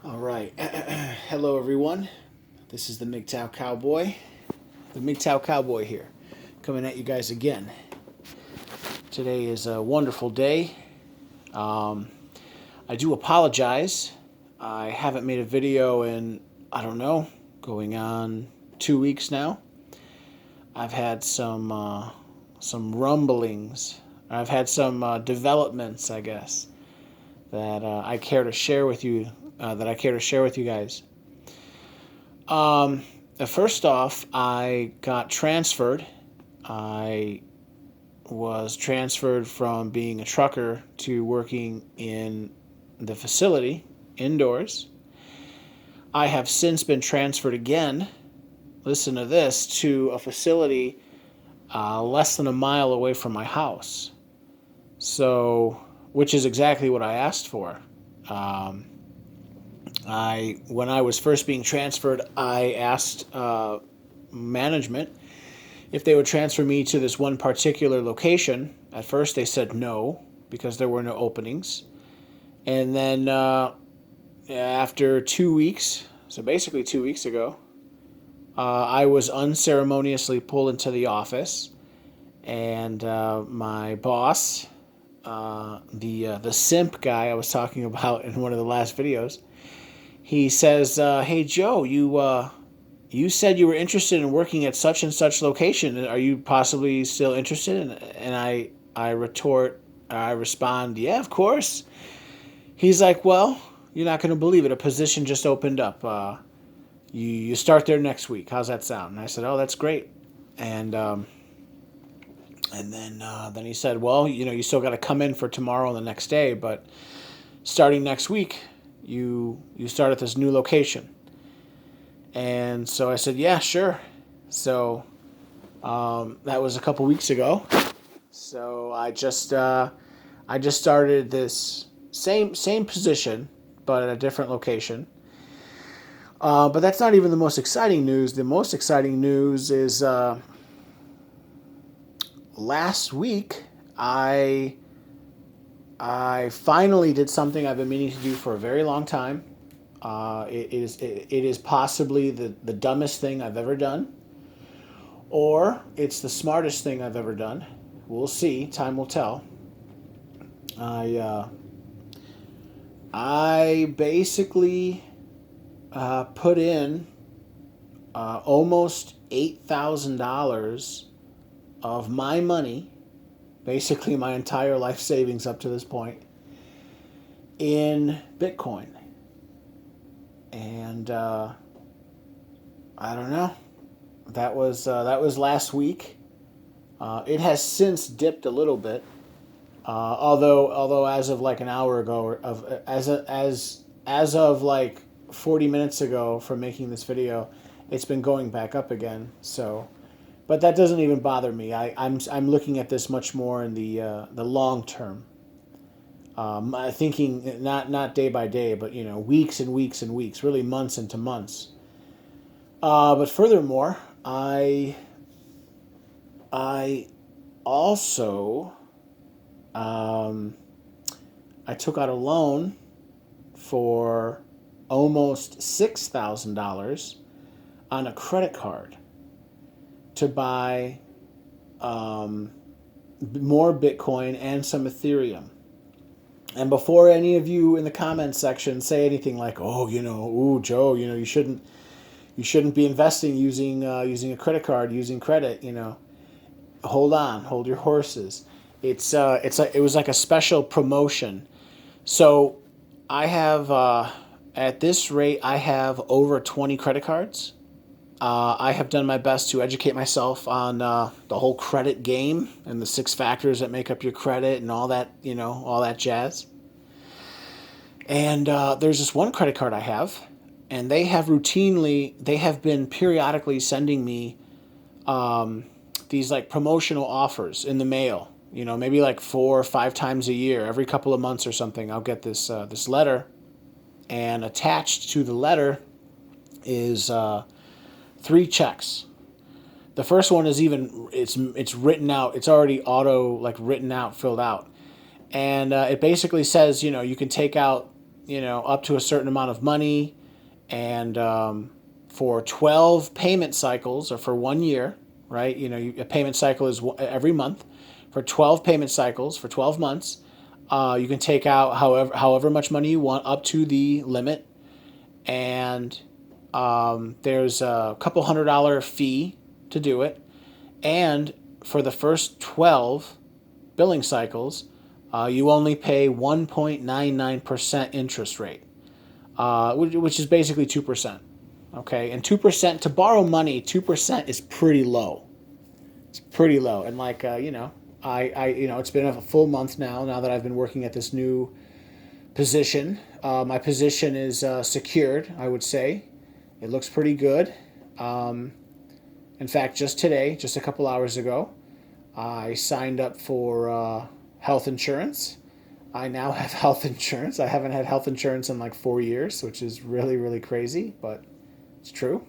All right. Hello, everyone. This is the Mgtow Cowboy. The Mgtow Cowboy here, coming at you guys again. Today is a wonderful day. I do apologize. I haven't made a video in, I don't know, going on 2 weeks now. I've had some rumblings. I've had some developments, I guess, that I care to share with you. That I care to share with you guys. First off, I got transferred. I was transferred from being a trucker to working in the facility indoors. I have since been transferred again, listen to this, to a facility less than a mile away from my house. So, which is exactly what I asked for. When I was first being transferred, I asked management if they would transfer me to this one particular location. At first, they said no because there were no openings. And then after 2 weeks, so basically 2 weeks ago, I was unceremoniously pulled into the office, and my boss, the simp guy I was talking about in one of the last videos, he says, "Hey Joe, you said you were interested in working at such and such location. Are you possibly still interested?" And I respond, "Yeah, of course." He's like, "Well, you're not going to believe it. A position just opened up. You start there next week. How's that sound?" And I said, "Oh, that's great." And then he said, "Well, you still got to come in for tomorrow and the next day, but starting next week, you start at this new location." And so I said, "Yeah, sure." So that was a couple weeks ago. So I just started this same position, but at a different location. But that's not even the most exciting news. The most exciting news is last week I finally did something I've been meaning to do for a very long time. It is possibly the dumbest thing I've ever done, or it's the smartest thing I've ever done. We'll see. Time will tell. I basically put in almost $8,000 of my money, basically my entire life savings up to this point, in Bitcoin. And I don't know. That was last week. It has since dipped a little bit. Although as of like an hour ago, as of like 40 minutes ago from making this video, it's been going back up again. So, but that doesn't even bother me. I'm looking at this much more in the long term. Thinking not day by day, but weeks and weeks and weeks, really months into months. But furthermore, I also I took out a loan for almost $6,000 on a credit card to buy more Bitcoin and some Ethereum. And before any of you in the comments section say anything like, "Oh, ooh, Joe, you shouldn't be investing using a credit card, using credit, hold your horses." It was like a special promotion. So I have at this rate I have over 20 credit cards. I have done my best to educate myself on the whole credit game and the 6 factors that make up your credit and all that, all that jazz. And there's this one credit card I have, and they have been periodically sending me these like promotional offers in the mail. Maybe like 4 or 5 times a year, every couple of months or something, I'll get this letter, and attached to the letter is 3 checks. The first one is it's written out. It's already written out, filled out, and it basically says you can take out up to a certain amount of money, and for 12 payment cycles or for 1 year, right? A payment cycle is every month. For 12 payment cycles for 12 months, you can take out however much money you want up to the limit, and there's a couple $100 fee to do it, and for the first 12 billing cycles, you only pay 1.99% interest rate, which is basically 2%. Okay, and 2% to borrow money, 2% is pretty low. It's pretty low, and it's been a full month now that I've been working at this new position. My position is secured, I would say. It looks pretty good. In fact, just today, just a couple hours ago, I signed up for health insurance. I now have health insurance. I haven't had health insurance in like 4 years, which is really, really crazy, but it's true.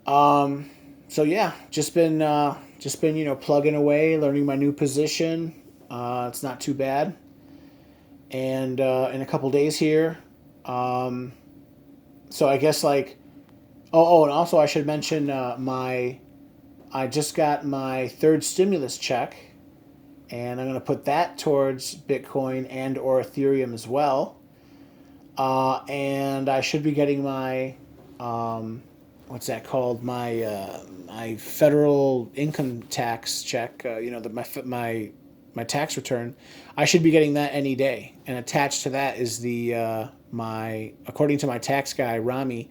So yeah, just been plugging away, learning my new position. It's not too bad. And in a couple days here, so I guess and also I should mention I just got my third stimulus check, and I'm going to put that towards Bitcoin and or Ethereum as well. And I should be getting my what's that called? My federal income tax check. My tax return. I should be getting that any day, and attached to that is according to my tax guy Rami,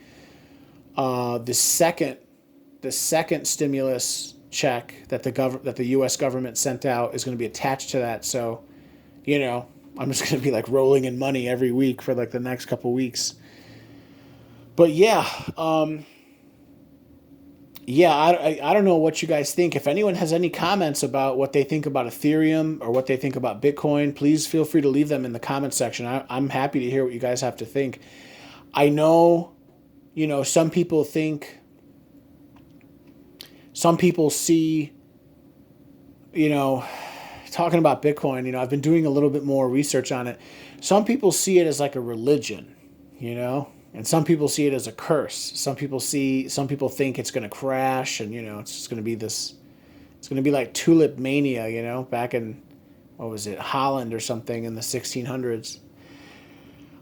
the second stimulus check that the U.S. government sent out is going to be attached to that. So, I'm just going to be like rolling in money every week for like the next couple weeks. But yeah, I don't know what you guys think. If anyone has any comments about what they think about Ethereum or what they think about Bitcoin, please feel free to leave them in the comment section. I'm happy to hear what you guys have to think. I know, some people see, talking about Bitcoin, I've been doing a little bit more research on it. Some people see it as like a religion, and some people see it as a curse. Some people think it's going to crash, and it's just going to be it's going to be like tulip mania, back in, what was it, Holland or something in the 1600s.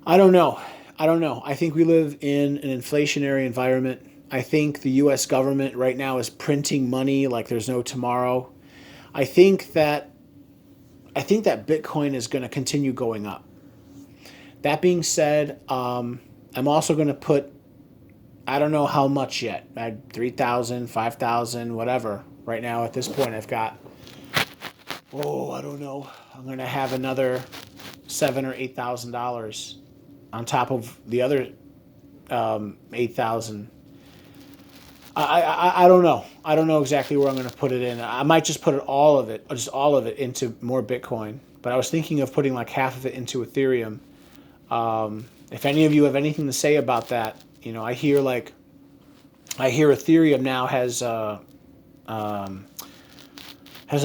I don't know. I think we live in an inflationary environment. I think the U.S. government right now is printing money like there's no tomorrow. I think that Bitcoin is going to continue going up. That being said, I'm also going to put, I don't know how much yet, 3,000, 5,000, whatever. Right now at this point I've got, I don't know. I'm going to have another $7,000 or $8,000 on top of the other 8,000. I don't know. I don't know exactly where I'm going to put it in. I might just put all of it into more Bitcoin. But I was thinking of putting like half of it into Ethereum. If any of you have anything to say about that, I hear Ethereum now has a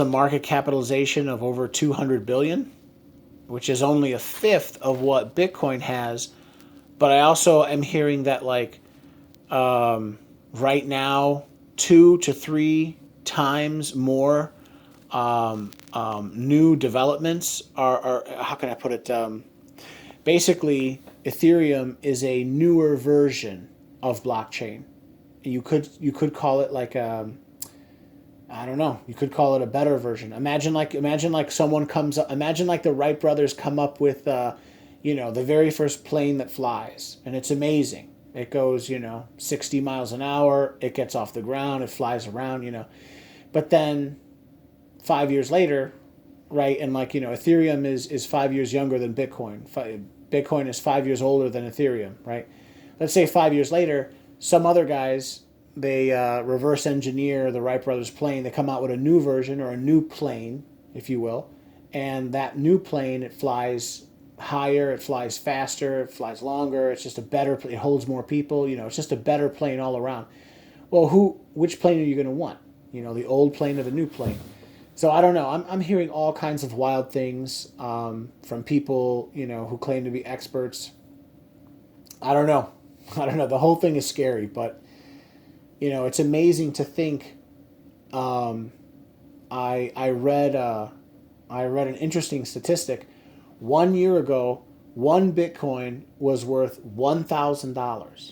market capitalization of over 200 billion, which is only a fifth of what Bitcoin has. But I also am hearing that right now, 2 to 3 times more new developments are how can I put it? Basically, Ethereum is a newer version of blockchain. You could call it I don't know. You could call it a better version. Imagine someone comes up. Imagine like the Wright brothers come up with the very first plane that flies, and it's amazing. It goes 60 miles an hour. It gets off the ground. It flies around. But then 5 years later, right? And Ethereum is 5 years younger than Bitcoin. Bitcoin is 5 years older than Ethereum, right? Let's say 5 years later, some other guys, they reverse engineer the Wright brothers plane. They come out with a new version or a new plane, if you will. And that new plane, it flies higher, it flies faster, it flies longer. It's just it holds more people. It's just a better plane all around. Well, which plane are you going to want? The old plane or the new plane? So I don't know. I'm hearing all kinds of wild things from people, who claim to be experts. I don't know. I don't know. The whole thing is scary, but it's amazing to think. Um, I read an interesting statistic. 1 year ago, one Bitcoin was worth $1,000,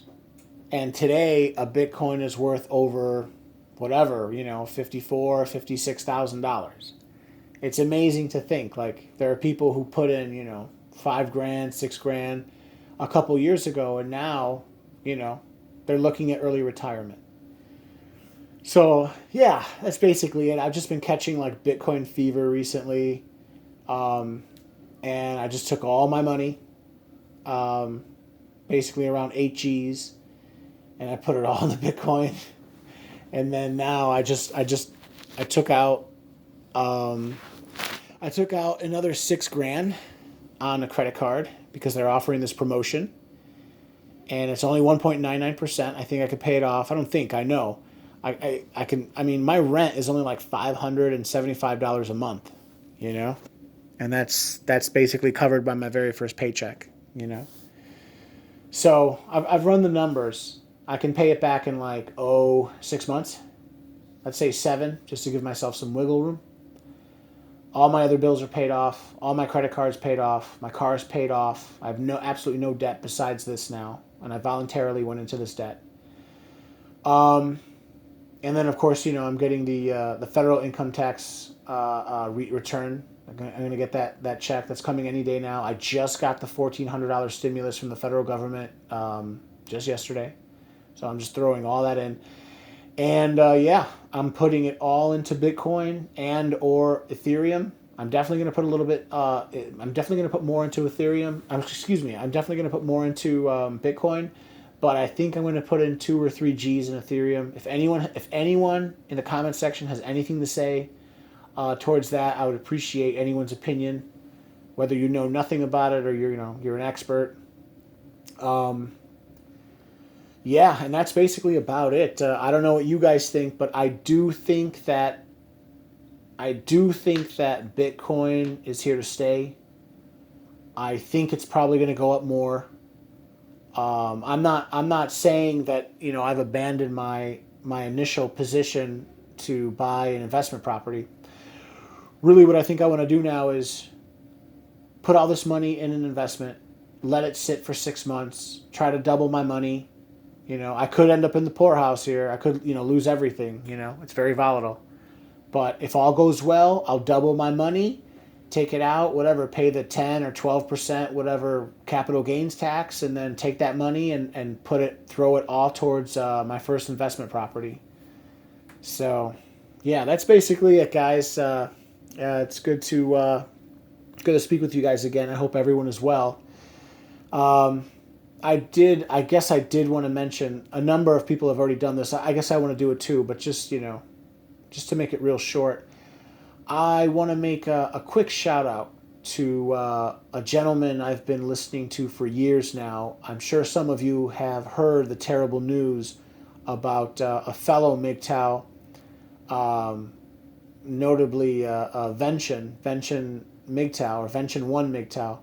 and today a Bitcoin is worth over whatever 54, $56,000. It's amazing to think, like, there are people who put in 5 grand, 6 grand a couple years ago, and now you know they're looking at early retirement. So yeah, that's basically it. I've just been catching like Bitcoin fever recently, um, and I just took all my money, um, basically around 8 G's, and I put it all in the Bitcoin. And then now I took out um, I took out another 6 grand on a credit card because they're offering this promotion, and it's only 1.99%. I think I could pay it off. I don't think I know. I can. I mean, my rent is only like $575 a month, and that's basically covered by my very first paycheck. You know, so I've run the numbers. I can pay it back in like 6 months. Let's say 7, just to give myself some wiggle room. All my other bills are paid off. All my credit cards paid off. My car is paid off. I have absolutely no debt besides this now, and I voluntarily went into this debt. Um, and then of course I'm getting the federal income tax return. I'm gonna get that check that's coming any day now. I just got the $1,400 stimulus from the federal government just yesterday, so I'm just throwing all that in. And yeah, I'm putting it all into Bitcoin and or Ethereum. I'm definitely going to put a little bit. I'm definitely going to put more into Ethereum. Excuse me. I'm definitely going to put more into Bitcoin, but I think I'm going to put in 2 or 3 G's in Ethereum. If anyone in the comment section has anything to say towards that, I would appreciate anyone's opinion, whether you know nothing about it or you're an expert. Yeah, and that's basically about it. I don't know what you guys think, but I do think that Bitcoin is here to stay. I think it's probably going to go up more. I'm not saying that I've abandoned my initial position to buy an investment property. Really, what I think I want to do now is put all this money in an investment, let it sit for 6 months, try to double my money. I could end up in the poorhouse here. I could, lose everything. It's very volatile. But if all goes well, I'll double my money, take it out, whatever, pay the 10 or 12%, whatever capital gains tax, and then take that money and throw it all towards my first investment property. So, yeah, that's basically it, guys. It's good to speak with you guys again. I hope everyone is well. I guess I did want to mention a number of people have already done this. I guess I want to do it too, but just to make it real short, I want to make a quick shout out to a gentleman I've been listening to for years now. I'm sure some of you have heard the terrible news about a fellow Mgtow, notably Vention Mgtow, or Vention 1 Mgtow.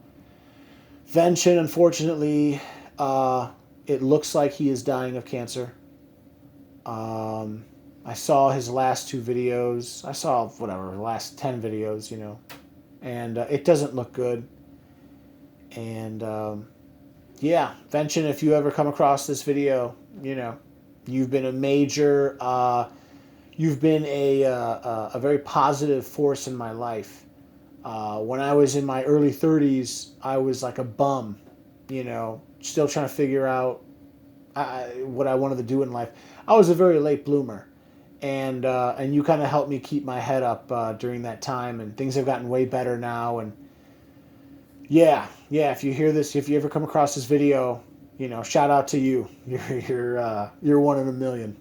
Vention, unfortunately, it looks like he is dying of cancer. I saw his last 2 videos. I saw the last 10 videos, and it doesn't look good. And yeah, Vention, if you ever come across this video, you've been a major, you've been a very positive force in my life. When I was in my early 30s, I was like a bum, still trying to figure out what I wanted to do in life. I was a very late bloomer, and you kind of helped me keep my head up during that time, and things have gotten way better now. And yeah, if you hear this, if you ever come across this video, shout out to you. You're one in a million.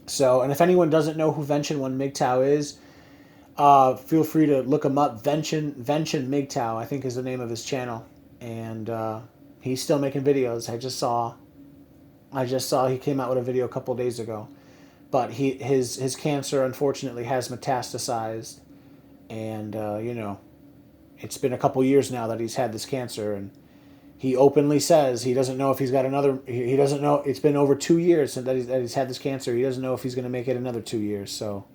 So, and if anyone doesn't know who Vention 1 Mgtow is, feel free to look him up. Vention Mgtow, I think, is the name of his channel, and he's still making videos. I just saw he came out with a video a couple days ago. but his cancer unfortunately has metastasized, and it's been a couple years now that he's had this cancer, and he openly says he doesn't know if he's got another. He doesn't know. It's been over 2 years since that he's had this cancer. He doesn't know if he's going to make it another 2 years. So,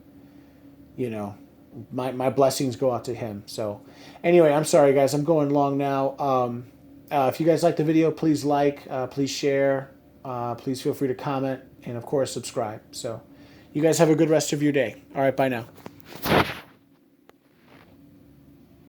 my blessings go out to him. So, anyway, I'm sorry guys. I'm going long now. If you guys like the video, please please share, please feel free to comment, and of course subscribe. So, you guys have a good rest of your day. All right, bye now.